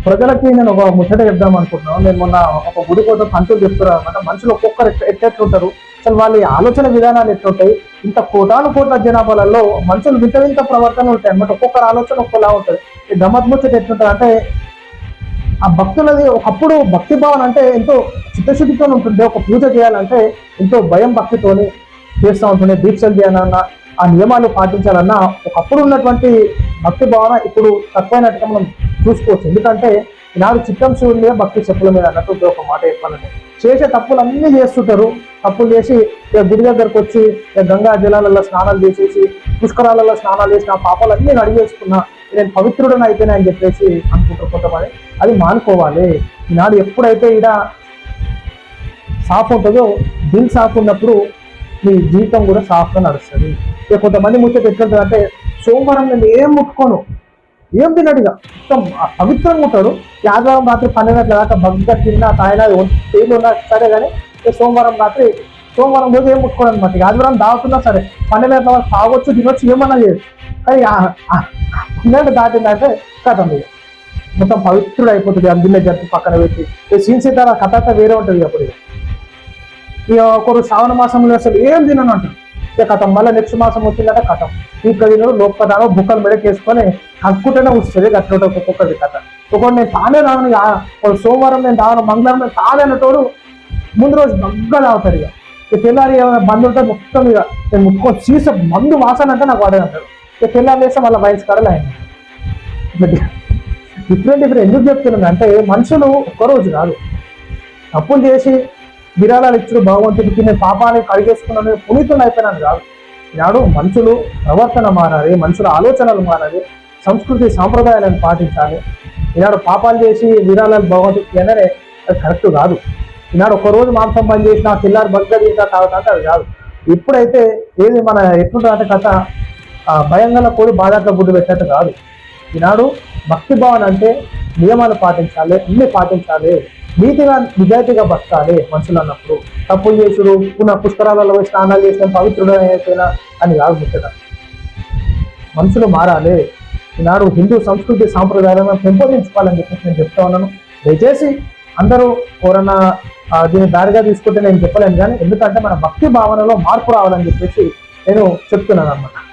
ప్రజలకి నేను ఒక ముచ్చట చెప్దాం అనుకుంటున్నాను. నేను మొన్న ఒక గుడి కోసం పంతులు చెప్తున్నారు అనమాట. మనుషులు ఒక్కొక్కరు ఎట్లెట్లుంటారు, అసలు వాళ్ళ ఆలోచన విధానాలు ఎట్లుంటాయి, ఇంత కోటాను కోట్ల జనాభాలలో మనుషులు వింత వింత ప్రవర్తన ఉంటాయి అనమాట. ఒక్కొక్కరు ఆలోచన ఒక్కలా ఉంటుంది. ఈ గమ్మత్ ముచ్చట ఎట్లుంటుంది అంటే, ఆ భక్తులది ఒకప్పుడు భక్తి భావన అంటే ఎంతో చిత్తశుద్ధితో ఉంటుంది. ఒక పూజ చేయాలంటే ఎంతో భయం భక్తితోని చేస్తూ ఉంటుంది. దీక్షలు చేయాలన్నా, ఆ నియమాలు పాటించాలన్నా ఒకప్పుడు ఉన్నటువంటి భక్తి భావన ఇప్పుడు తక్కువైనట్టుగా మనం చూసుకోవచ్చు. ఎందుకంటే ఈనాడు చిత్తం శివుడి మీద భక్తి చెప్పుల మీద అన్నట్టు ఒక మాట చెప్పాలంటే, చేసే తప్పులు అన్నీ చేస్తుంటారు. తప్పులు చేసి ఇక గుడి దగ్గరకు వచ్చి గంగా జలాలలో స్నానాలు చేసేసి, పుష్కరాలలో స్నానాలు చేసి, నా పాపాలు అన్నీ అడిగేసుకున్నా, నేను పవిత్రుడని అయిపోయినా అని చెప్పేసి అనుకుంటారు కొంతమంది. అది మానుకోవాలి. ఈనాడు ఎప్పుడైతే ఈడ సాఫ్ ఉంటుందో, దిల్ సాఫ్ ఉన్నప్పుడు మీ జీవితం కూడా సాఫ్గా నడుస్తుంది. ఇక కొంతమంది ముచ్చట ఎట్లుంటుంది అంటే, సోమవారం నేను ఏం ముట్టుకోను, ఏం తిన్నట్టుగా మొత్తం పవిత్రంగా ఉంటాడు. ఆదివారం రాత్రి 12 గంటల దాకా భగ్గా తిన్నా తాయినా తేలు ఉన్నా సరే, కానీ సోమవారం రోజు ఏం ముట్టుకోడు అనమాట. ఆదివారం దాగుతున్నా సరే 12 గంటల వరకు తాగొచ్చు, తినొచ్చు, ఏమన్నా చేయొచ్చు. కానీ 12 దాటిందంటే కథ మీద మొత్తం పవిత్రుడు అయిపోతుంది. అందులో జరిపి పక్కన పెట్టి సీన్ సీతారా కథ వేరే ఉంటుంది. అప్పుడు ఇక ఒకరు శ్రావణ మాసంలో అసలు ఏం తినను అంటారు. ఇక కథం మళ్ళీ నెక్స్ట్ మాసం వచ్చిందంటే కథం ఇంకా తినడు, లోపదానో బుక్కలు మెడకేసుకొని కనుక్కుంటూనే వస్తుంది. అట్లా ఒక్కొక్కటి కథ. ఒకటి నేను తానే రాను, సోమవారం నేను తాను, మంగళవారం నేను తానే అన్నటోడు ముందు రోజు దగ్గర తాగుతారు. ఇక తెల్లారి ఏమైనా బంద్ ఉంటే మొత్తం ఇక నేను ముట్టుకొని సీస మందు వాసన అంటే నాకు వాడే అంటారు. ఇక తెల్లారి వేస్తే మళ్ళీ వయసు కాడలు ఆయన డిఫరెంట్ ఎందుకు చెప్తున్నాను అంటే, మనుషులు ఒక్కరోజు కాదు తప్పులు చేసి విరాళాలు ఇచ్చిన భగవంతుడికి నేను పాపాన్ని కడిగేసుకున్నాను పునీతులు అయిపోయినాను కాదు. ఈనాడు మనుషులు ప్రవర్తన మారాలి, మనుషుల ఆలోచనలు మారాలి, సంస్కృతి సాంప్రదాయాలను పాటించాలి. ఈనాడు పాపాలు చేసి విరాళాలు భగవంతుడికి అనేది అది కరెక్ట్ కాదు. ఈనాడు ఒక్కరోజు మాంసం బంద్ చేసినా తెల్లారి బగ్గా తింటా తాగుతా అది కాదు. ఇప్పుడైతే ఏది మన ఎట్లుంటుందంటే కథ, భయంగా కోడి బాధాట్ల గుడ్డు పెట్టినట్టు కాదు. ఈనాడు భక్తి భావన అంటే నియమాలు పాటించాలి, అన్ని పాటించాలి, నీతిగా నిజాయితీగా బతకాలి. మనుషులు అన్నప్పుడు తప్పులు చేసుడు, పుష్కరాలలో స్నానాలు చేసిన పవిత్రుడు అయిపోయినా అని కాదు ముచ్చట. మనుషులు మారాలి. ఈనాడు హిందూ సంస్కృతి సాంప్రదాయాలను పెంపొందించుకోవాలని చెప్పేసి నేను చెప్తా ఉన్నాను. దయచేసి అందరూ ఎవరన్నా దీన్ని దారిగా తీసుకుంటే నేను చెప్పలేను, కానీ ఎందుకంటే మన భక్తి భావనలో మార్పు రావాలని చెప్పేసి నేను చెప్తున్నాను అన్నమాట.